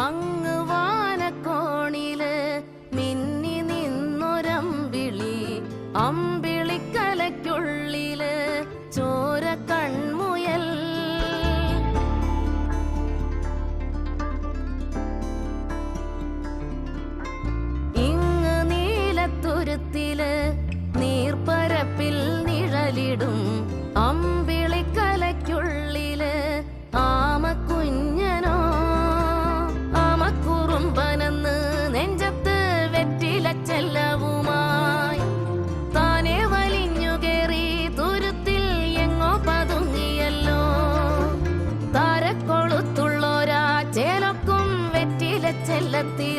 അങ്ങ് വാനക്കോണില് മിന്നി നിന്നൊരമ്പിളി, അമ്പിളിക്കലയ്ക്കുള്ളില് ചോര കൺമുയൽ. ഇങ്ങ് നീലത്തുരുത്തില് നീർപ്പരപ്പിൽ നിഴലിടും അമ്പിളിക്കലയ്ക്കുള്ളില് ആമക്കുഞ്ഞനോ. ആമക്കുറുമ്പനെന്ന് നെഞ്ചത്ത് വെറ്റിലച്ചെല്ലവുമായി താനെ വലിഞ്ഞു കേറി തുരുത്തിൽ എങ്ങോ പതുങ്ങിയല്ലോ. താരക്കൊളുത്തുള്ളോരാ ചേലൊക്കും വെറ്റിലച്ചെല്ലത്തി